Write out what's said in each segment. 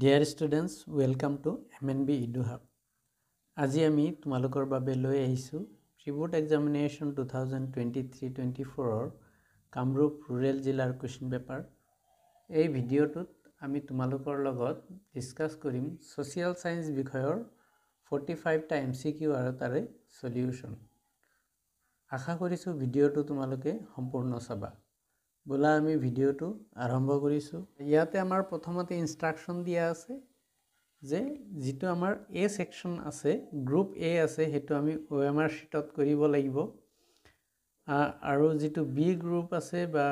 Dear students, welcome to MNB EduHub. আজি আমি তোমালোকৰ বাবে লৈ আহিছো প্ৰি-বোৰ্ড এক্সামিনেশ্যন 2023-24 কামৰূপ ৰুৰেল জিলাৰ কোৱেশ্চন পেপাৰ। এই ভিডিঅ'টোত আমি তোমালোকৰ লগত ডিসকাস কৰিম সোশিয়াল সায়েন্স বিষয়ৰ 45টা MCQ আৰু তাৰে সলিউশন। আশা কৰিছো ভিডিঅ'টো তোমালোকে সম্পূৰ্ণ চাবা। বলা আমি ভিডিঅ'টো আৰম্ভ কৰিছো। ইয়াতে আমাৰ প্ৰথমতে ইনষ্ট্ৰাকশন দিয়া আছে যে যেটো আমাৰ A সেকশন আছে, গ্ৰুপ A আছে, হেতু আমি OMR শীটত কৰিব লাগিব। আৰু যেটো B গ্ৰুপ আছে বা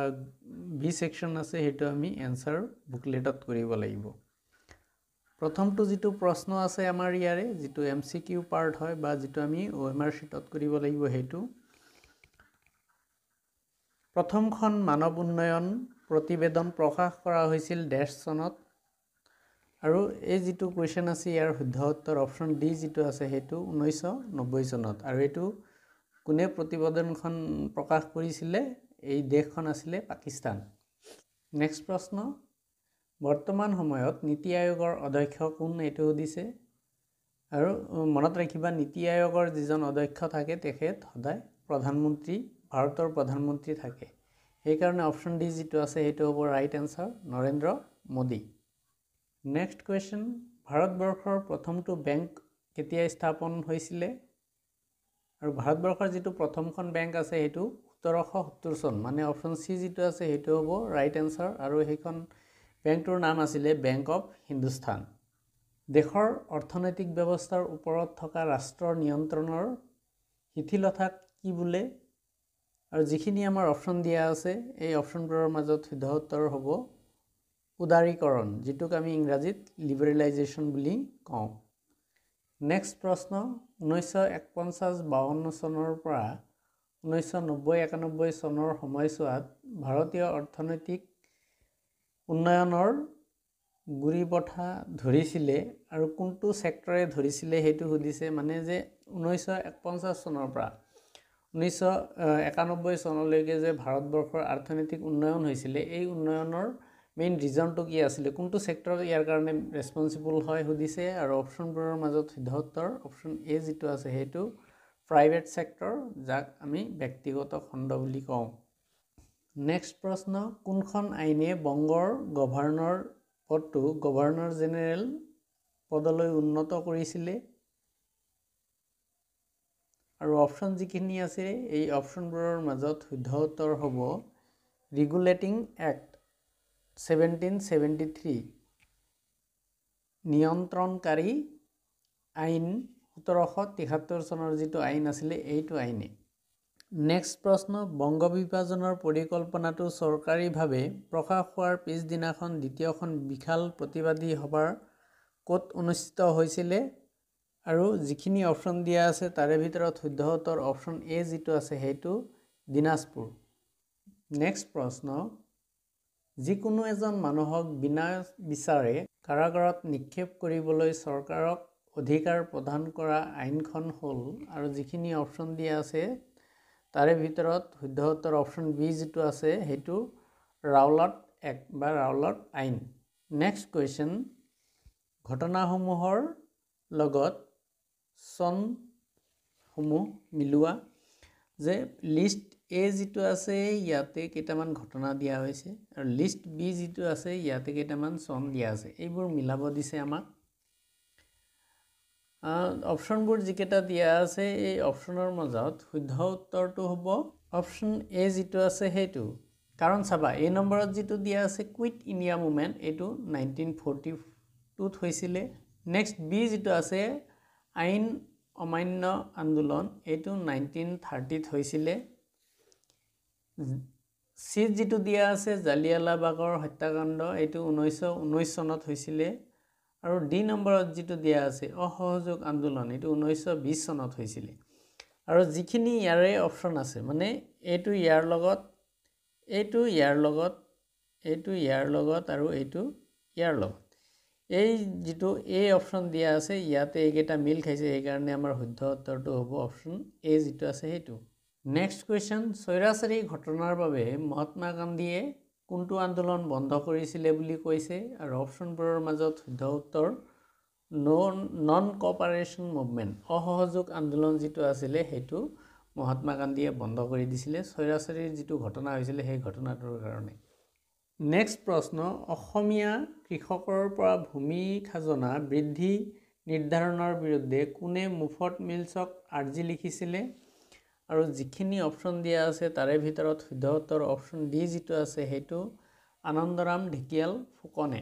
B সেকশন আছে, হেতু আমি এনসাৰ বুকলেটত কৰিব লাগিব। প্ৰথমটো যেটো প্ৰশ্ন আছে আমাৰ ইয়াৰে, যেটো MCQ পাৰ্ট হয় বা যেটো আমি OMR শীটত কৰিব লাগিব, হেতু প্ৰথমখন মানৱ উন্নয়ন প্ৰতিবেদন প্ৰকাশ কৰা হৈছিল ডেশ চনত। আৰু এই যেটো কোৱেশ্চন আছে ইয়াৰ শুদ্ধ উত্তৰ অপচন ডি যেটো আছে হেতু 1990 চনত। আৰু এটো কোনে প্ৰতিবেদনখন প্ৰকাশ কৰিছিলে? এই দেশখন আছিল পাকিস্তান। নেক্সট প্ৰশ্ন, বৰ্তমান সময়ত নীতি আয়োগৰ অধ্যক্ষ কোন? এটো দিছে। আৰু মনত ৰাখিবা নীতি আয়োগৰ যিজন অধ্যক্ষ থাকে তেখেত সদায় প্ৰধানমন্ত্ৰী, ভাৰতৰ প্ৰধানমন্ত্ৰী থাকে। এই কাৰণে অপচন ডি যেটো আছে হেতু হ'ব right answer, Narendra Modi. Next question, ভাৰতবৰ্ষৰ প্ৰথমটো বেংক কেতিয়া স্থাপন হৈছিলে? আৰু ভাৰতবৰ্ষৰ যেটো প্ৰথমখন বেংক আছে হেতু 1770 চন, মানে অপচন সি যেটো আছে হেতু হ'ব ৰাইট আনসাৰ। আৰু সেইখন বেংকটোৰ নাম আছিল বেংক অফ হিন্দুস্তান। দেশৰ অৰ্থনৈতিক ব্যৱস্থাৰ ওপৰত থকা ৰাষ্ট্ৰৰ নিয়ন্ত্ৰণৰ শিথিলতাক কি বোলে? আৰু যিখিনি আমাৰ অপচন দিয়া আছে এই অপচনবোৰৰ মাজত শুদ্ধ উত্তৰ হ'ব উদাৰীকৰণ, যেটোক আমি ইংৰাজীত লিবাৰেলাইজেশন বুলি কওঁ। নেক্সট প্ৰশ্ন, 1941-52 চনৰ পৰা 1990-91 চনৰ সময়ছোৱাত ভাৰতীয় অৰ্থনৈতিক উন্নয়নৰ গুৰি বঠা ধৰিছিলে আৰু কোনটো সেক্টৰে ধৰিছিলে হেতু সুধিছে। মানে যে 1941 চনৰ পৰা 1991 চনলৈকে যে ভাৰতবৰ্ষৰ অৰ্থনৈতিক উন্নয়ন হৈছিলে, এই উন্নয়নৰ মেইন ৰিজনটো কি আছিল, কোনটো সেক্টৰ ইয়াৰ কাৰণে ৰেসপন্সিবল হয় সুধিছে। আৰু অপচনবোৰৰ মাজত শুদ্ধ উত্তৰ অপচন এ যেটো আছে হেতু প্ৰাইভেট সেক্টৰ, যাক আমি ব্যক্তিগত খণ্ড বুলি কওঁ। নেক্সট প্ৰশ্ন, কোনখন আইনে বংগৰ গভৰ্ণৰ পদটো গভৰ্ণৰ জেনেৰেল পদলৈ উন্নত কৰিছিলে? আৰু অপচন যিখিনি আছে এই অপচনবোৰৰ মাজত শুদ্ধ উত্তৰ হ'ব ৰেগুলেটিং এক্ট 1773, নিয়ন্ত্ৰণকাৰী আইন 1773 চনৰ যেটো আইন আছিল এইটো আইনে। নেক্সট প্ৰশ্ন, বংগ বিভাজনৰ পৰিকল্পনাটো চৰকাৰীভাৱে প্ৰকাশ হোৱাৰ পিছদিনাখন দ্বিতীয়খন বিশাল প্ৰতিবাদী সভাৰ ক'ত অনুষ্ঠিত হৈছিলে? আৰু যিখিনি অপচন দিয়া আছে তাৰে ভিতৰত শুদ্ধ উত্তৰ অপচন এ যেটো আছে হেতু দিনাজপুৰ। নেক্সট প্ৰশ্ন, যিকোনো এজন মানুহক বিনা বিচাৰে কাৰাগাৰত নিক্ষেপ কৰিবলৈ চৰকাৰক অধিকাৰ প্ৰদান কৰা আইনখন হ'ল? আৰু যিখিনি অপচন দিয়া আছে তাৰে ভিতৰত শুদ্ধ উত্তৰ অপচন বি যেটো আছে হেতু ৰাওলাট এক্ট বা ৰাওলাট আইন। নেক্সট কোৱেশ্চন, ঘটনাসমূহৰ লগত চনসমূহ মিলোৱা। যে লিষ্ট এ যেটো আছে ইয়াতে কেইটামান ঘটনা দিয়া হৈছে আৰু লিষ্ট বি যেটো আছে ইয়াতে কেইটামান চন দিয়া আছে, এইবোৰ মিলাব দিছে আমাক। অপচনবোৰ যিকেইটা দিয়া আছে এই অপচনৰ মাজত শুদ্ধ উত্তৰটো হ'ব অপচন এ যেটো আছে হেতু। কাৰণ চাবা এই নম্বৰত যেটো দিয়া আছে কুইট ইণ্ডিয়া মুভমেণ্ট, এইটো 1942ত হৈছিলে। নেক্সট বি যেটো আছে আইন অমান্য আন্দোলন, এইটো 1930ত হৈছিলে। সি যেটো দিয়া আছে জালিয়ানৱালাবাগৰ হত্যাকাণ্ড, এইটো 1919 চনত হৈছিলে। আৰু ডি নম্বৰত যেটো দিয়া আছে অসহযোগ আন্দোলন, এইটো 1920 চনত হৈছিলে। আৰু যিখিনি ইয়াৰে অপচন আছে মানে এইটো ইয়াৰ লগত, এইটো ইয়াৰ লগত, এইটো ইয়াৰ লগত আৰু এইটো ইয়াৰ লগত, এই যেটো এ অপচন দিয়া আছে ইয়াতে এইকেইটা মিল খাইছে, এই কাৰণে আমাৰ শুদ্ধ উত্তৰটো হ'ব অপচন এ যেটো আছে হেতু। নেক্সট কোৱেশ্চন, স্বৈৰাচাৰী ঘটনাৰ বাবে মহাত্মা গান্ধীয়ে কোনটো আন্দোলন বন্ধ কৰিছিলে বুলি কৈছে আৰু অপশ্যনবোৰৰ মাজত শুদ্ধ উত্তৰ নন কোঅপাৰেশ্যন মুভমেণ্ট অসহযোগ আন্দোলন যিটো আছিলে সেইটো মহাত্মা গান্ধীয়ে বন্ধ কৰি দিছিলে স্বৈৰাচাৰীৰ যিটো ঘটনা হৈছিলে সেই ঘটনাটোৰ কাৰণে নেক্সট প্ৰশ্ন অসমীয়া কৃষকৰ পৰা ভূমি খাজনা বৃদ্ধি নিৰ্ধাৰণৰ বিৰুদ্ধে কোনে মুফত মিলছক আৰ্জি লিখিছিলে আৰু যিখিনি অপশ্যন দিয়া আছে তাৰে ভিতৰত শুদ্ধ উত্তৰ অপশ্যন ডি যিটো আছে সেইটো আনন্দৰাম ঢেকিয়াল ফুকনে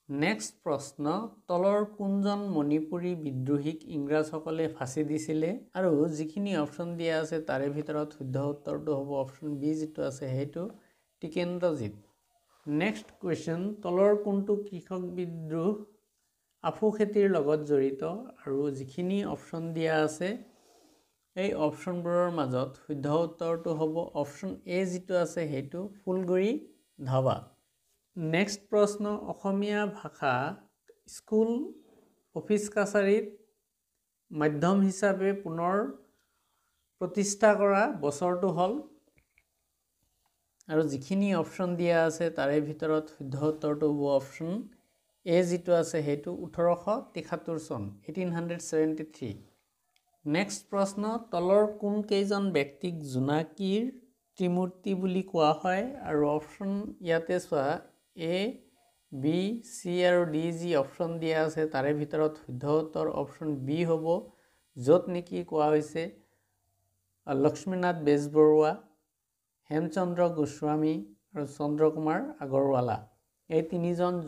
নেক্সট প্ৰশ্ন তলৰ কোনজন মণিপুৰী বিদ্ৰোহীক ইংৰাজসকলে ফাঁচি দিছিলে আৰু যিখিনি অপশ্যন দিয়া আছে তাৰে ভিতৰত শুদ্ধ উত্তৰটো হ'ব অপশ্যন বি যিটো আছে সেইটো টিকেন্দ্ৰজিৎ নেক্সট কুৱেশ্যন তলৰ কোনটো কৃষক বিদ্ৰোহ আফু খেতিৰ লগত জড়িত আৰু যিখিনি অপশ্যন দিয়া আছে এই অপশ্যনবোৰৰ মাজত শুদ্ধ উত্তৰটো হ'ব অপশ্যন এ যিটো আছে সেইটো ফুলগুৰি ধাবা নেক্সট প্ৰশ্ন অসমীয়া ভাষা স্কুল অফিচ কাছাৰীত মাধ্যম হিচাপে পুনৰ প্ৰতিষ্ঠা কৰা বছৰটো হ'ল আৰু যিখিনি অপশ্যন দিয়া আছে তাৰে ভিতৰত শুদ্ধ উত্তৰটো হ'ব অপশ্যন এ যিটো আছে সেইটো 1873 চন 1873 নেক্সট প্ৰশ্ন তলৰ কোন কেইজন ব্যক্তিক জোনাকীৰ ত্ৰিমূৰ্তি বুলি কোৱা হয় আৰু অপশ্যন ইয়াতে চোৱা এ বি চি আৰু ডি যি অপশ্যন দিয়া আছে তাৰে ভিতৰত শুদ্ধ উত্তৰ অপশ্যন বি হ'ব য'ত নেকি কোৱা হৈছে লক্ষ্মীনাথ বেজবৰুৱা হেমচন্দ্ৰ গোস্বামী আৰু চন্দ্ৰকুমাৰ আগৰৱালা এই তিনিজন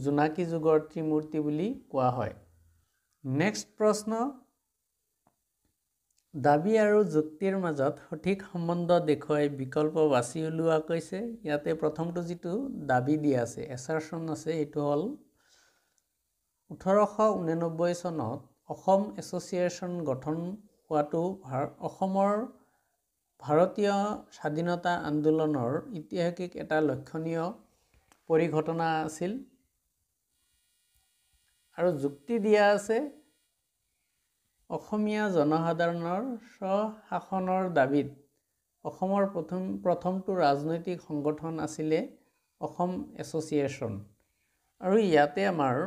জোনাকী যুগৰ ত্ৰিমূৰ্তি বুলি কোৱা হয় নেক্সট প্ৰশ্ন দাবী আৰু যুক্তিৰ মাজত সঠিক সম্বন্ধ দেখুৱাই বিকল্প বাছি উলিওৱা কৈছে ইয়াতে প্ৰথমটো যিটো দাবী দিয়া আছে এছাৰশ্যন আছে এইটো হ'ল 1889 চনত অসম এছ'চিয়েশ্যন গঠন হোৱাটো অসমৰ ভাৰতীয় স্বাধীনতা আন্দোলনৰ ঐতিহাসিক এটা লক্ষণীয় পৰিঘটনা আছিল আৰু যুক্তি দিয়া আছে অসমীয়া জনসাধাৰণৰ স্বশাসনৰ দাবীত অসমৰ প্ৰথমটো ৰাজনৈতিক সংগঠন আছিলে অসম এছ'চিয়েশ্যন আৰু ইয়াতে আমাৰ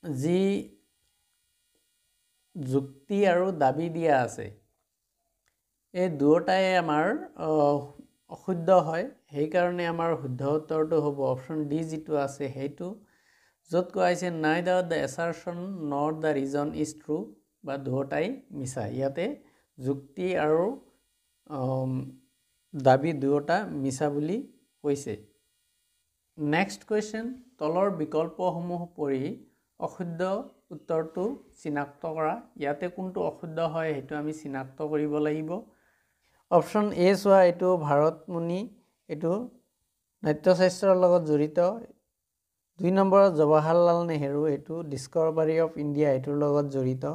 যি যুক্তি আৰু দাবী দিয়া আছে এই দুয়োটাই আমাৰ অশুদ্ধ হয় সেইকাৰণে আমাৰ শুদ্ধ উত্তৰটো হ'ব অপশ্যন ডি যিটো আছে সেইটো য'ত কোৱা হৈছে নাইদাৰ দ্য এছাৰশ্যন নৰ দ্য ৰিজন ইজ ট্ৰু বা দুয়োটাই মিছা ইয়াতে যুক্তি আৰু দাবী দুয়োটা মিছা বুলি কৈছে নেক্সট কুৱেশ্যন তলৰ বিকল্পসমূহ পঢ়ি অশুদ্ধ উত্তৰটো চিনাক্ত কৰা ইয়াতে কোনটো অশুদ্ধ হয় সেইটো আমি চিনাক্ত কৰিব লাগিব অপশ্যন এ চোৱা এইটো ভাৰতমুনি এইটো নাট্যশাস্ত্ৰৰ লগত জড়িত 2 নম্বৰত জৱাহৰলাল নেহেৰু এইটো ডিস্কভাৰী অফ ইণ্ডিয়া এইটোৰ লগত জড়িত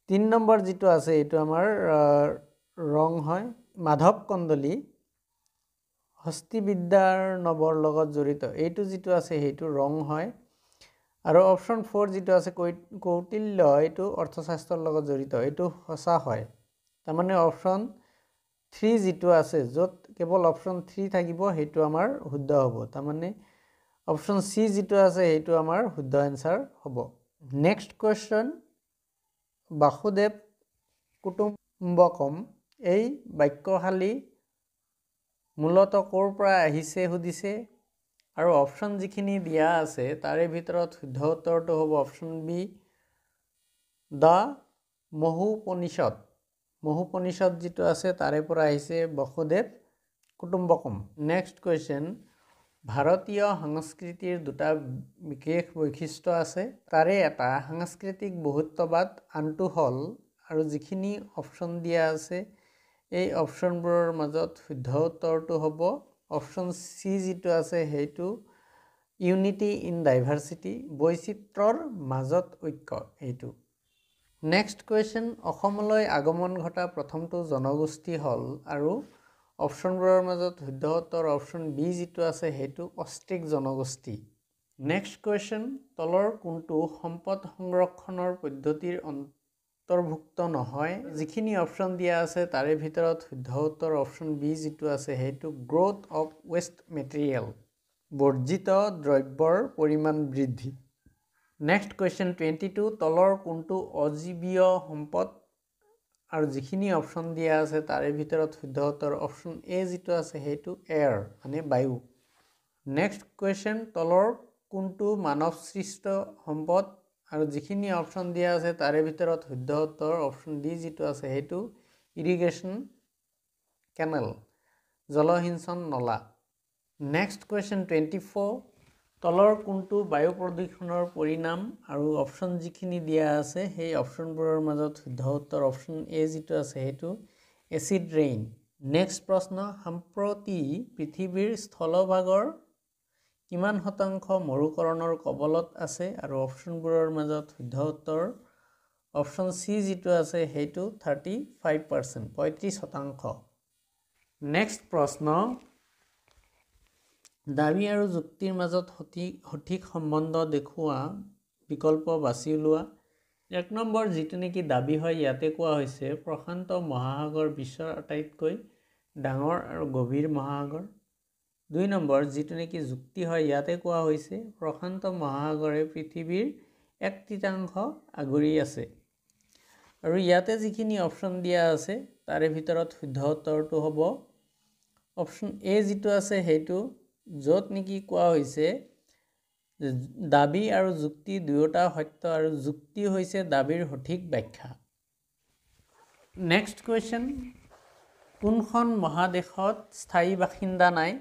3 নম্বৰ যিটো আছে এইটো আমাৰ ৰং হয় মাধৱ কন্দলী হস্তিবিদ্যাৰ নৱৰ লগত জড়িত এইটো যিটো আছে সেইটো ৰং হয় আৰু অপশ্যন 4 যিটো আছে কৌটিল্য এইটো অৰ্থশাস্ত্ৰৰ লগত জড়িত এইটো সঁচা হয় তাৰমানে অপশ্যন 3 যিটো আছে য'ত কেৱল অপশ্যন 3 থাকিব সেইটো আমাৰ শুদ্ধ হ'ব তাৰমানে অপশ্যন চি যিটো আছে সেইটো আমাৰ শুদ্ধ এনসাৰ হ'ব নেক্সট কুৱেশ্যন বাসুদেৱ কুটুম্বকম এই বাক্যশালী মূলতঃ ক'ৰ পৰা আহিছে সুধিছে আৰু অপশ্যন যিখিনি দিয়া আছে তাৰে ভিতৰত শুদ্ধ উত্তৰটো হ'ব অপশ্যন বি দ্য মহুপনিষদ যিটো আছে তাৰে পৰা আহিছে বাসুদেৱ কুটুম্বকম নেক্সট কুৱেশ্যন ভাৰতীয় সংস্কৃতিৰ দুটা বিশেষ বৈশিষ্ট্য আছে তাৰে এটা সাংস্কৃতিক বহুত্ববাদ আনটো হ'ল আৰু যিখিনি অপশ্যন দিয়া আছে এই অপশ্যনবোৰৰ মাজত শুদ্ধ উত্তৰটো হ'ব অপশ্যন চি যিটো আছে সেইটো ইউনিটি ইন ডাইভাৰ্চিটি বৈচিত্ৰৰ মাজত ঐক্য এইটো নেক্সট কুৱেশ্যন অসমলৈ আগমন ঘটা প্ৰথমটো জনগোষ্ঠী হ'ল আৰু অপশ্যনবোৰৰ মাজত শুদ্ধ উত্তৰ অপশ্যন বি যিটো আছে সেইটো অষ্ট্ৰিক জনগোষ্ঠী নেক্সট কুৱেশ্যন তলৰ কোনটো সম্পদ সংৰক্ষণৰ পদ্ধতিৰ অন্তৰ্ভুক্ত নহয় যিখিনি অপশ্যন দিয়া আছে তাৰে ভিতৰত শুদ্ধ উত্তৰ অপশ্যন বি যিটো আছে সেইটো গ্ৰোথ অফ ৱেষ্ট মেটেৰিয়েল বৰ্জিত দ্ৰব্যৰ পৰিমাণ বৃদ্ধি নেক্সট কুৱেশ্যন 22 তলৰ কোনটো অজীৱীয় সম্পদ আৰু যিখিনি অপশ্যন দিয়া আছে তাৰে ভিতৰত শুদ্ধ উত্তৰ অপশ্যন এ যিটো আছে সেইটো এয়াৰ মানে বায়ু নেক্সট কুৱেশ্যন তলৰ কোনটো মানৱ সৃষ্ট সম্পদ আৰু যিখিনি অপশ্যন দিয়া আছে তাৰে ভিতৰত শুদ্ধ উত্তৰ অপশ্যন ডি যিটো আছে সেইটো ইৰিগেশ্যন কেনেল জলসিঞ্চন নলা নেক্সট কুৱেশ্যন 24 তলৰ কোনটো বায়ু প্ৰদূষণৰ পৰিণাম আৰু অপশ্যন যিখিনি দিয়া আছে সেই অপশ্যনবোৰৰ মাজত শুদ্ধ উত্তৰ অপশ্যন এ যিটো আছে সেইটো এচিড ৰেইন নেক্সট প্ৰশ্ন সম্প্ৰতি পৃথিৱীৰ স্থলভাগৰ কিমান শতাংশ মৰুকৰণৰ কবলত আছে আৰু অপশ্যনবোৰৰ মাজত শুদ্ধ উত্তৰ অপশ্যন চি যিটো আছে সেইটো 35% 35%। নেক্সট প্ৰশ্ন দাবী আৰু যুক্তিৰ মাজত সঠিক সম্বন্ধ দেখুওৱা বিকল্প বাছি উলিওৱা 1 নম্বৰ যিটো নেকি দাবী হয় ইয়াতে কোৱা হৈছে প্ৰশান্ত মহাসাগৰ বিশ্বৰ আটাইতকৈ ডাঙৰ আৰু গভীৰ মহাসাগৰ 2 নম্বৰ যিটো নেকি যুক্তি হয় ইয়াতে কোৱা হৈছে প্ৰশান্ত মহাসাগৰে পৃথিৱীৰ 1/3 আগুৰি আছে আৰু ইয়াতে যিখিনি অপশ্যন দিয়া আছে তাৰে ভিতৰত শুদ্ধ উত্তৰটো হ'ব অপশ্যন এ যিটো আছে সেইটো য'ত নেকি কোৱা হৈছে দাবী আৰু যুক্তি দুয়োটা সত্য আৰু যুক্তি হৈছে দাবীৰ সঠিক ব্যাখ্যা নেক্সট কুৱেশ্যন কোনখন মহাদেশত স্থায়ী বাসিন্দা নাই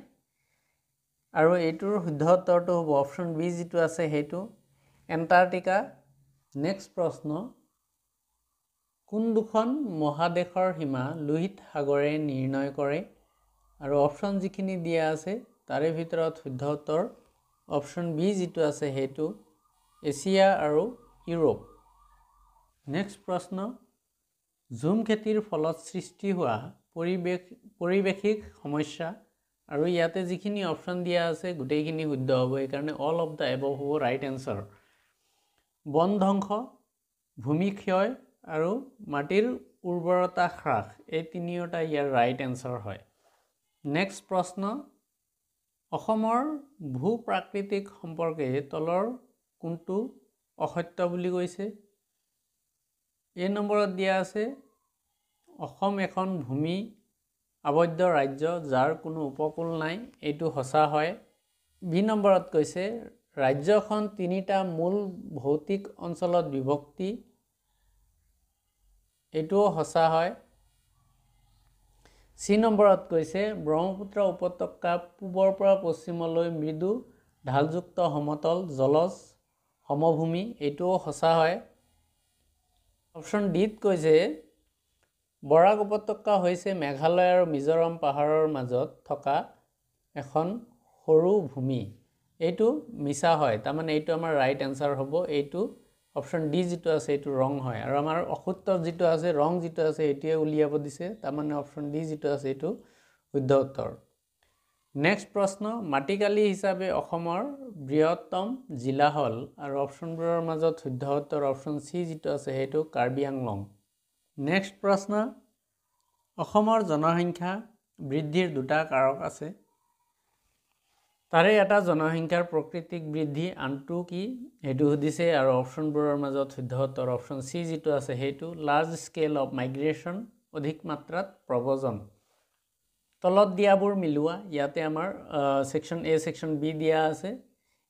আৰু এইটোৰ শুদ্ধ উত্তৰটো হ'ব অপশ্যন বি যিটো আছে সেইটো এণ্টাৰ্কটিকা নেক্সট প্ৰশ্ন কোন দুখন মহাদেশৰ সীমা লোহিত সাগৰে নিৰ্ণয় কৰে আৰু অপশ্যন যিখিনি দিয়া আছে তাৰে ভিতৰত শুদ্ধ উত্তৰ অপশ্যন বি যিটো আছে সেইটো এছিয়া আৰু ইউৰোপ নেক্সট প্ৰশ্ন ঝুম খেতিৰ ফলত সৃষ্টি হোৱা পৰিৱেশিক সমস্যা আৰু ইয়াতে যিখিনি অপশ্যন দিয়া আছে গোটেইখিনি শুদ্ধ হ'ব এইকাৰণে অল অফ দ্য এবভ হ'ব ৰাইট এনচাৰ বন ধ্বংস ভূমিক্ষয় আৰু মাটিৰ উৰ্বৰতা হ্ৰাস এই তিনিওটা ইয়াৰ ৰাইট এনচাৰ হয় নেক্সট প্ৰশ্ন অসমৰ ভূ প্ৰাকৃতিক সম্পৰ্কে তলৰ কোনটো অসত্য বুলি কৈছে এই নম্বৰত দিয়া আছে অসম এখন ভূমি আবদ্ধ ৰাজ্য যাৰ কোনো উপকূল নাই এইটো সঁচা হয় বি নম্বৰত কৈছে ৰাজ্যখন 3টা মূল ভৌতিক অঞ্চলত বিভক্তি এইটোও সঁচা হয় চি নম্বৰত কৈছে ব্ৰহ্মপুত্ৰ উপত্যকা পূবৰ পৰা পশ্চিমলৈ মৃদু ঢালযুক্ত সমতল জলজ সমভূমি এইটোও সঁচা হয় অপশ্যন ডিত কৈছে বৰাক উপত্যকা হৈছে মেঘালয় আৰু মিজোৰাম পাহাৰৰ মাজত থকা এখন সৰু ভূমি এইটো মিছা হয় তাৰমানে এইটো আমাৰ ৰাইট এনচাৰ হ'ব এইটো অপশ্যন ডি যিটো আছে এইটো ৰং হয় আৰু আমাৰ অশুদ্ধ যিটো আছে ৰং যিটো আছে এইটোৱে উলিয়াব দিছে তাৰমানে অপশ্যন ডি যিটো আছে এইটো শুদ্ধ উত্তৰ নেক্সট প্ৰশ্ন মাটিকালি হিচাপে অসমৰ বৃহত্তম জিলা হ'ল আৰু অপশ্যনবোৰৰ মাজত শুদ্ধ উত্তৰ অপশ্যন চি যিটো আছে সেইটো কাৰ্বি আংলং নেক্সট প্ৰশ্ন অসমৰ জনসংখ্যা বৃদ্ধিৰ 2টা কাৰক আছে তাৰে এটা জনসংখ্যাৰ প্ৰাকৃতিক বৃদ্ধি আনটো কি সেইটো সুধিছে আৰু অপশ্যনবোৰৰ মাজত শুদ্ধ উত্তৰ অপশ্যন চি যিটো আছে সেইটো লাৰ্জ স্কেল অফ মাইগ্ৰেশ্যন অধিক মাত্ৰাত প্ৰব্ৰজন তলত দিয়াবোৰ মিলোৱা ইয়াতে আমাৰ সেকশন এ সেকশন বি দিয়া আছে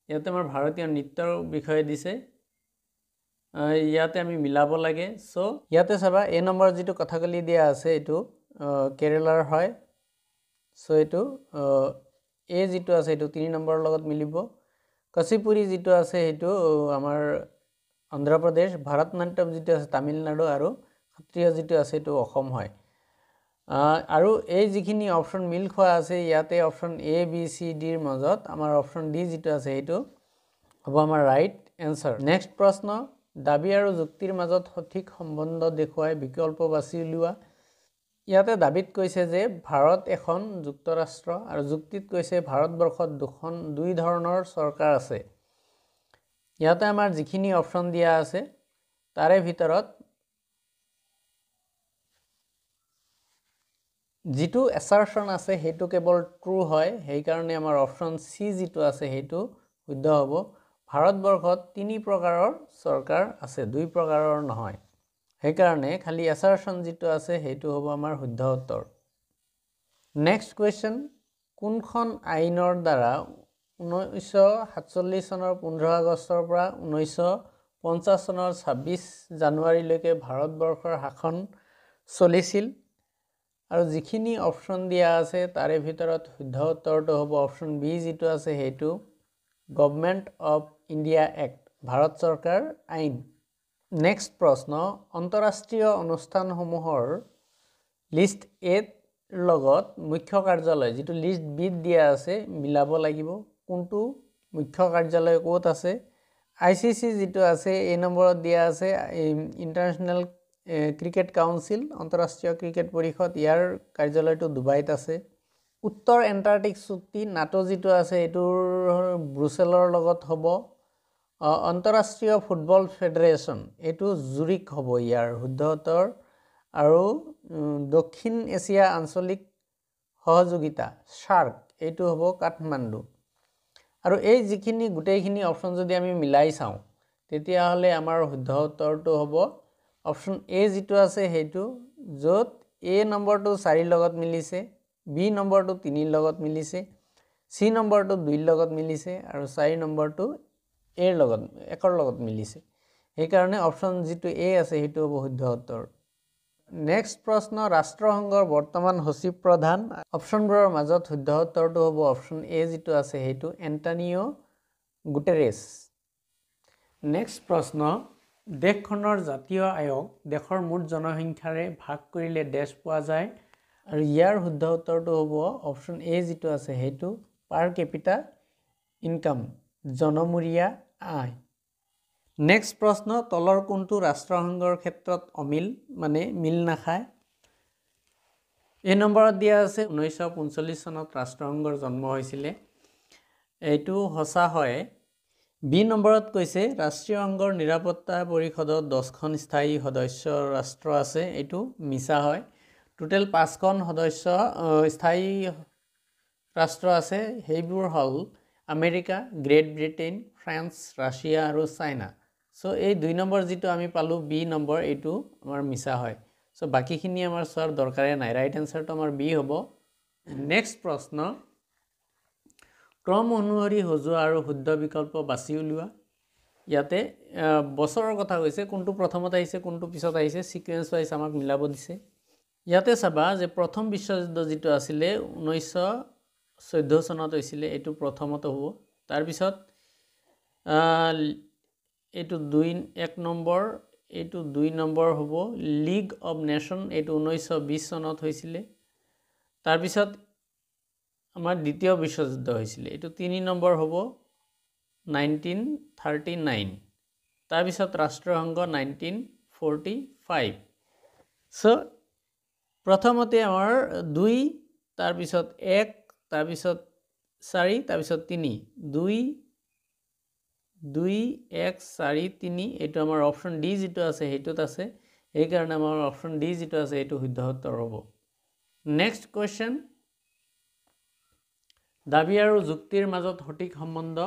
ইয়াতে আমাৰ ভাৰতীয় নৃত্যৰ বিষয়ে দিছে ইয়াতে আমি মিলাব লাগে সো ইয়াতে চাবা এ নম্বৰ যিটো কথাকলি দিয়া আছে এইটো কেৰেলাৰ হয় সো এইটো এ যিটো আছে এইটো 3 নম্বৰৰ লগত মিলিব কচিপুৰী যিটো আছে সেইটো আমাৰ অন্ধ্ৰপ্ৰদেশ ভাৰতনাট্যম যিটো আছে তামিলনাডু আৰু সত্ৰীয়া যিটো আছে এইটো অসম হয় আৰু এই যিখিনি অপশ্যন মিল খোৱা আছে ইয়াতে অপশ্যন এ বি চি ডিৰ মাজত আমাৰ অপশ্যন ডি যিটো আছে সেইটো হ'ব আমাৰ ৰাইট এনচাৰ নেক্সট প্ৰশ্ন দাবী আৰু যুক্তিৰ মাজত সঠিক সম্বন্ধ দেখুৱাই বিকল্প বাছি উলিওৱা ইয়াতে দাবীত কৈছে যে ভাৰত এখন যুক্তৰাষ্ট্ৰ আৰু যুক্তিত কৈছে ভাৰতবৰ্ষত দুই ধৰণৰ চৰকাৰ আছে ইয়াতে আমাৰ যিখিনি অপশ্যন দিয়া আছে তাৰে ভিতৰত যিটো এছাৰশ্যন আছে সেইটো কেৱল ট্ৰু হয়, সেইকাৰণে আমাৰ অপশ্যন চি যিটো আছে সেইটো শুদ্ধ হ'ব। ভাৰতবৰ্ষত 3 প্ৰকাৰৰ চৰকাৰ আছে, 2 প্ৰকাৰৰ নহয়, সেইকাৰণে খালি এছাৰশ্যন যিটো আছে সেইটো হ'ব আমাৰ শুদ্ধ উত্তৰ। নেক্সট কুৱেশ্যন, কোনখন আইনৰ দ্বাৰা 1947 চনৰ 15 আগষ্টৰ পৰা 1950 চনৰ 26 জানুৱাৰীলৈকে ভাৰতবৰ্ষৰ শাসন চলিছিল? আৰু যিখিনি অপশ্যন দিয়া আছে তাৰে ভিতৰত শুদ্ধ উত্তৰটো হ'ব অপশ্যন বি যিটো আছে সেইটো government of India act, Bharat চৰকাৰ আইন। নেক্সট প্ৰশ্ন, আন্তঃৰাষ্ট্ৰীয় অনুষ্ঠানসমূহৰ লিষ্ট এৰ লগত মুখ্য কাৰ্যালয় যিটো লিষ্ট বিত দিয়া আছে মিলাব লাগিব। কোনটো মুখ্য কাৰ্যালয় ক'ত আছে? ICC যিটো আছে এই নম্বৰত দিয়া আছে ইণ্টাৰনেশ্যনেল ক্ৰিকেট কাউন্সিল, আন্তঃৰাষ্ট্ৰীয় ক্ৰিকেট পৰিষদ, ইয়াৰ কাৰ্যালয়টো ডুবাইত আছে। উত্তৰ এণ্টাৰ্কটিক চুক্তি নাটো যিটো আছে এইটোৰ ব্ৰুছেলৰ লগত হ'ব। আন্তঃৰাষ্ট্ৰীয় ফুটবল ফেডাৰেশ্যন এইটো জুৰিক হ'ব ইয়াৰ শুদ্ধ উত্তৰ। আৰু দক্ষিণ এছিয়া আঞ্চলিক সহযোগিতা সাৰ্ক এইটো হ'ব কাঠমাণ্ডু। আৰু এই যিখিনি গোটেইখিনি অপশ্যন যদি আমি মিলাই চাওঁ তেতিয়াহ'লে আমাৰ শুদ্ধ উত্তৰটো হ'ব অপশ্যন এ যিটো আছে সেইটো, য'ত এ নম্বৰটো 4ৰ লগত মিলিছে, বি নম্বৰটো 3ৰ লগত মিলিছে, চি নম্বৰটো 2ৰ লগত মিলিছে আৰু 4 নম্বৰটো এৰ লগত 1ৰ লগত মিলিছে, সেইকাৰণে অপশ্যন যিটো এ আছে সেইটো হ'ব শুদ্ধ উত্তৰ। নেক্সট প্ৰশ্ন, ৰাষ্ট্ৰসংঘৰ বৰ্তমান সচিব প্ৰধান। অপশ্যনবোৰৰ মাজত শুদ্ধ উত্তৰটো হ'ব অপশ্যন এ যিটো আছে সেইটো এণ্টনিও গুটেৰেছ। নেক্সট প্ৰশ্ন, দেশখনৰ জাতীয় আয়ক দেশৰ মুঠ জনসংখ্যাৰে ভাগ কৰিলে ডেছ পোৱা যায়? আৰু ইয়াৰ শুদ্ধ উত্তৰটো হ'ব অপশ্যন এ যিটো আছে সেইটো পাৰ কেপিটা ইনকাম, জনমূৰীয়া আয়। নেক্সট প্ৰশ্ন, তলৰ কোনটো ৰাষ্ট্ৰসংঘৰ ক্ষেত্ৰত অমিল মানে মিল নাখায়? এই নম্বৰত দিয়া আছে 1945 চনত ৰাষ্ট্ৰসংঘৰ জন্ম হৈছিলে, এইটো সঁচা হয়। বি নম্বৰত কৈছে ৰাষ্ট্ৰীয় সংঘৰ নিৰাপত্তা পৰিষদত 10খন স্থায়ী সদস্য ৰাষ্ট্ৰ আছে, এইটো মিছা হয়। টোটেল 5খন সদস্য স্থায়ী ৰাষ্ট্ৰ আছে, সেইবোৰ হ'ল America, great Britain, France, Russia আৰু চাইনা। চ' এই 2 নম্বৰ যিটো আমি পালোঁ বি নম্বৰ এইটো আমাৰ মিছা হয়। চ' বাকীখিনি আমাৰ চোৱাৰ দৰকাৰে নাই, ৰাইট এনচাৰটো আমাৰ বি হ'ব। নেক্সট প্ৰশ্ন, ক্ৰম অনুসৰি সজোৱা আৰু শুদ্ধ বিকল্প বাছি উলিওৱা। ইয়াতে বছৰৰ কথা কৈছে, কোনটো প্ৰথমত আহিছে কোনটো পিছত আহিছে, ছিকুৱেঞ্চ ৱাইজ আমাক মিলাব দিছে। ইয়াতে চাবা যে প্ৰথম বিশ্বযুদ্ধ যিটো আছিলে 1914 চনত হৈছিলে, এইটো প্ৰথমত হ'ব। তাৰপিছত এইটো 1 নম্বৰ, এইটো 2 নম্বৰ হ'ব। লীগ অফ নেশ্যন এইটো 1920 চনত হৈছিলে। তাৰপিছত আমাৰ দ্বিতীয় বিশ্বযুদ্ধ হৈছিলে, এইটো 3 নম্বৰ হ'ব 1939। তাৰপিছত ৰাষ্ট্ৰসংঘ 1945। চ' প্ৰথমতে আমাৰ 2, তাৰপিছত 1, তাৰপিছত 4, তাৰপিছত 3, 2, 1, 4, 3, এইটো আমাৰ অপশ্যন ডি যিটো আছে সেইটোত আছে, সেইকাৰণে আমাৰ অপশ্যন ডি যিটো আছে সেইটো শুদ্ধ উত্তৰ হ'ব। নেক্সট কুৱেশ্যন, দাবী আৰু যুক্তিৰ মাজত সঠিক সম্বন্ধ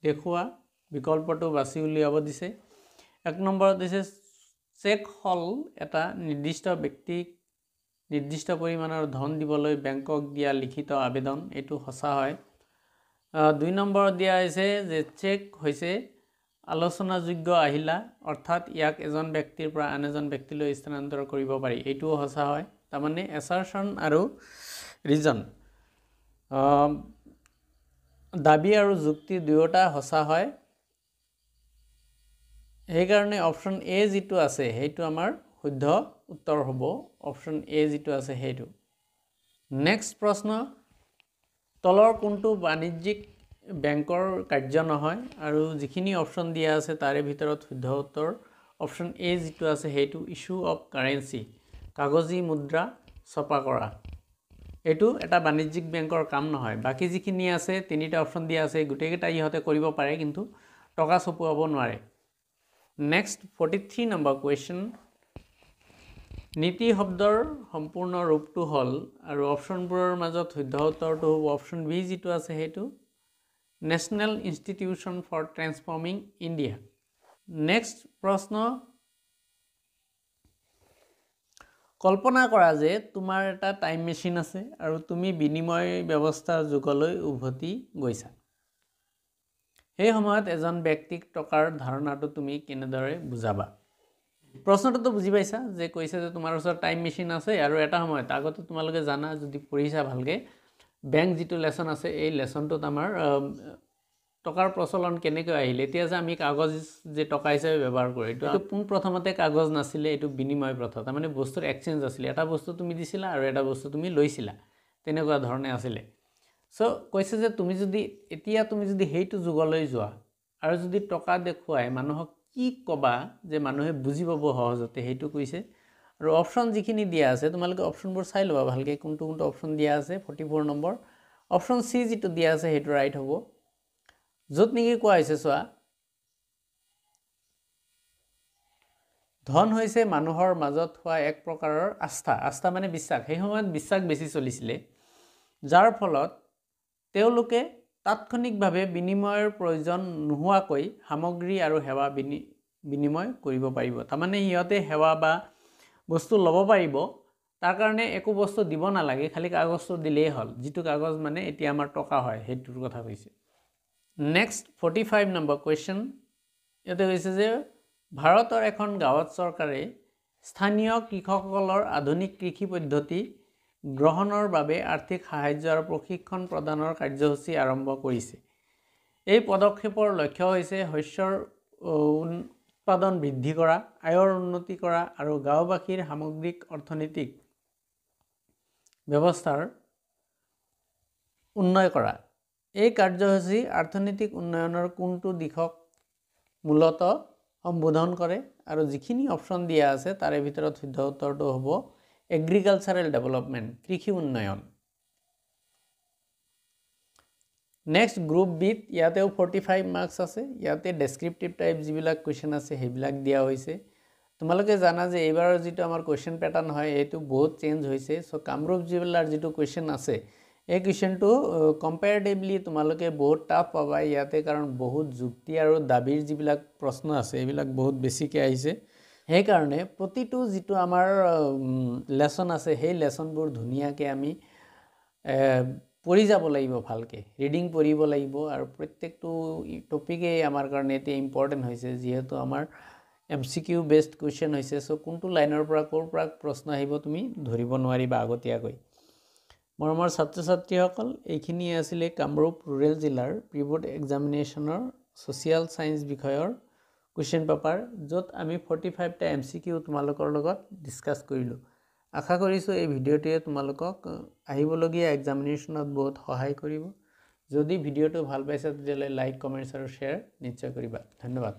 দেখুওৱা, বিকল্পটো বাছি উলিয়াব দিছে। 1 নম্বৰত দিছে চেক হ'ল এটা নিৰ্দিষ্ট ব্যক্তিক নিৰ্দিষ্ট পৰিমাণৰ ধন দিবলৈ বেংকক দিয়া লিখিত আবেদন, এইটো সঁচা হয়। 2 নম্বৰত দিয়া হৈছে যে চেক হৈছে আলোচনাযোগ্য আহিলা, অৰ্থাৎ ইয়াক এজন ব্যক্তিৰ পৰা আন এজন ব্যক্তিলৈ স্থানান্তৰ কৰিব পাৰি, এইটোও সঁচা হয়। তাৰমানে এছাৰশ্যন আৰু ৰিজন, দাবী আৰু যুক্তি দুয়োটা সঁচা হয়, সেইকাৰণে অপশ্যন এ যিটো আছে সেইটো আমাৰ শুদ্ধ উত্তৰ হ'ব, অপশ্যন এ যিটো আছে সেইটো। নেক্সট প্ৰশ্ন, তলৰ কোনটো বাণিজ্যিক বেংকৰ কাৰ্য নহয়? আৰু যিখিনি অপশ্যন দিয়া আছে তাৰে ভিতৰত শুদ্ধ উত্তৰ অপশ্যন এ যিটো আছে সেইটো ইছ্যু অফ কাৰেঞ্চি, কাগজী মুদ্ৰা ছপা কৰা, এইটো এটা বাণিজ্যিক বেংকৰ কাম নহয়। বাকী যিখিনি আছে 3টা অপশ্যন দিয়া আছে গোটেইকেইটা ইহঁতে কৰিব পাৰে কিন্তু টকা ছপোৱাব নোৱাৰে। নেক্সট 43 নম্বৰ কুৱেশ্যন, নীতি শব্দৰ সম্পূৰ্ণ ৰূপটো হ'ল আৰু অপশ্যনবোৰৰ মাজত শুদ্ধ উত্তৰটো হ'ব অপশ্যন বি যিটো আছে সেইটো national institution for transforming India. Next প্ৰশ্ন, কল্পনা কৰা যে তোমাৰ এটা টাইম মেচিন আছে আৰু তুমি বিনিময় ব্যৱস্থাৰ যুগলৈ উভতি গৈছা। সেই সময়ত এজন ব্যক্তিক টকাৰ ধাৰণাটো তুমি কেনেদৰে বুজাবা? প্ৰশ্নটোতো বুজি পাইছা যে কৈছে যে তোমাৰ ওচৰত টাইম মেচিন আছে আৰু এটা সময়ত আগতে তোমালোকে জানা যদি পঢ়িছা ভালকৈ বেংক যিটো লেচন আছে এই লেচনটোত আমাৰ টকাৰ প্ৰচলন কেনেকৈ আহিলে। এতিয়া যে আমি কাগজ যে টকা হিচাপে ব্যৱহাৰ কৰোঁ এইটো পোনপ্ৰথমতে কাগজ নাছিলে, এইটো বিনিময় প্ৰথা, তাৰমানে বস্তুৰ এক্সচেঞ্জ আছিলে। এটা বস্তু তুমি দিছিলা আৰু এটা বস্তু তুমি লৈছিলা, তেনেকুৱা ধৰণে আছিলে। চ' কৈছে যে তুমি যদি সেইটো যুগলৈ যোৱা আৰু যদি টকা দেখুৱাই মানুহক কি ক'বা যে মানুহে বুজি পাব সহজতে, সেইটো কৈছে। আৰু অপশ্যন যিখিনি দিয়া আছে তোমালোকে অপশ্যনবোৰ চাই ল'বা ভালকৈ কোনটো কোনটো অপশ্যন দিয়া আছে। 44 নম্বৰ অপশ্যন চি যিটো দিয়া আছে সেইটো ৰাইট হ'ব। য'ত নেকি কোৱা হৈছে চোৱা, ধন হৈছে মানুহৰ মাজত হোৱা এক প্ৰকাৰৰ আস্থা মানে বিশ্বাস। সেই সময়ত বিশ্বাস বেছি চলিছিলে, যাৰ ফলত তেওঁলোকে তাৎক্ষণিকভাৱে বিনিময়ৰ প্ৰয়োজন নোহোৱাকৈ সামগ্ৰী আৰু সেৱা বিনিময় কৰিব পাৰিব। তাৰমানে সিহঁতে সেৱা বা বস্তু ল'ব পাৰিব, তাৰ কাৰণে একো বস্তু দিব নালাগে, খালি কাগজটো দিলেই হ'ল, যিটো কাগজ মানে এতিয়া আমাৰ টকা হয় সেইটোৰ কথা কৈছে। নেক্সট 45 নম্বৰ কুৱেশ্যন, ইয়াতে কৈছে যে ভাৰতৰ এখন গাঁৱত চৰকাৰে স্থানীয় কৃষকসকলৰ আধুনিক কৃষি পদ্ধতি গ্ৰহণৰ বাবে আৰ্থিক সাহায্য আৰু প্ৰশিক্ষণ প্ৰদানৰ কাৰ্যসূচী আৰম্ভ কৰিছে। এই পদক্ষেপৰ লক্ষ্য হৈছে শস্যৰ উৎপাদন বৃদ্ধি কৰা, আয়ৰ উন্নতি কৰা আৰু গাঁওবাসীৰ সামগ্ৰিক অৰ্থনৈতিক ব্যৱস্থাৰ উন্নয়ন কৰা। এই কাৰ্যসূচী অৰ্থনৈতিক উন্নয়নৰ কোনটো দিশক মূলতঃ সম্বোধন কৰে? আৰু যিখিনি অপশ্যন দিয়া আছে তাৰে ভিতৰত শুদ্ধ উত্তৰটো হ'ব এগ্ৰিকালচাৰেল ডেভেলপমেণ্ট, কৃষি উন্নয়ন। নেক্সট গ্ৰুপ বিত ইয়াতেও 45 মাৰ্কছ আছে। ইয়াতে ডেছক্ৰিপটিভ টাইপ যিবিলাক কুৱেশ্যন আছে সেইবিলাক দিয়া হৈছে। তোমালোকে জানা যে এইবাৰৰ যিটো আমাৰ কুৱেশ্যন পেটাৰ্ণ হয় এইটো বহুত চেঞ্জ হৈছে। চ' কামৰূপ জিলাৰ যিটো কুৱেশ্যন আছে এই কুৱেশ্যনটো কম্পেৰেটিভলি তোমালোকে বহুত টাফ পাবা ইয়াতে, কাৰণ বহুত যুক্তি আৰু দাবীৰ যিবিলাক প্ৰশ্ন আছে এইবিলাক বহুত বেছিকৈ আহিছে। সেইকাৰণে প্ৰতিটো যিটো আমাৰ লেচন আছে সেই লেচনবোৰ ধুনীয়াকৈ আমি পঢ়ি যাব লাগিব, ভালকৈ ৰিডিং পঢ়িব লাগিব। আৰু প্ৰত্যেকটো টপিকেই আমাৰ কাৰণে এতিয়া ইম্পৰ্টেণ্ট হৈছে, যিহেতু আমাৰ MCQ বেছড কুৱেশ্যন হৈছে। চ' কোনটো লাইনৰ পৰা ক'ৰ পৰা প্ৰশ্ন আহিব তুমি ধৰিব নোৱাৰিবা আগতীয়াকৈ। মৰমৰ ছাত্ৰ ছাত্ৰীসকল, এইখিনিয়ে আছিলে কামৰূপ ৰুৰেল জিলাৰ প্ৰি বোৰ্ড এক্সামিনেশ্যনৰ ছ'চিয়েল ছায়েন্স বিষয়ৰ কুৱেশ্যন পেপাৰ, য'ত আমি 45টা MCQ তোমালোকৰ লগত ডিছকাছ কৰিলোঁ। আশা কৰিছোঁ এই ভিডিঅ'টোৱে তোমালোকক আহিবলগীয়া এক্সামিনেশ্যনত বহুত সহায় কৰিব। যদি ভিডিঅ'টো ভাল পাইছা তেতিয়াহ'লে লাইক, কমেণ্টছ আৰু শ্বেয়াৰ নিশ্চয় কৰিবা। ধন্যবাদ।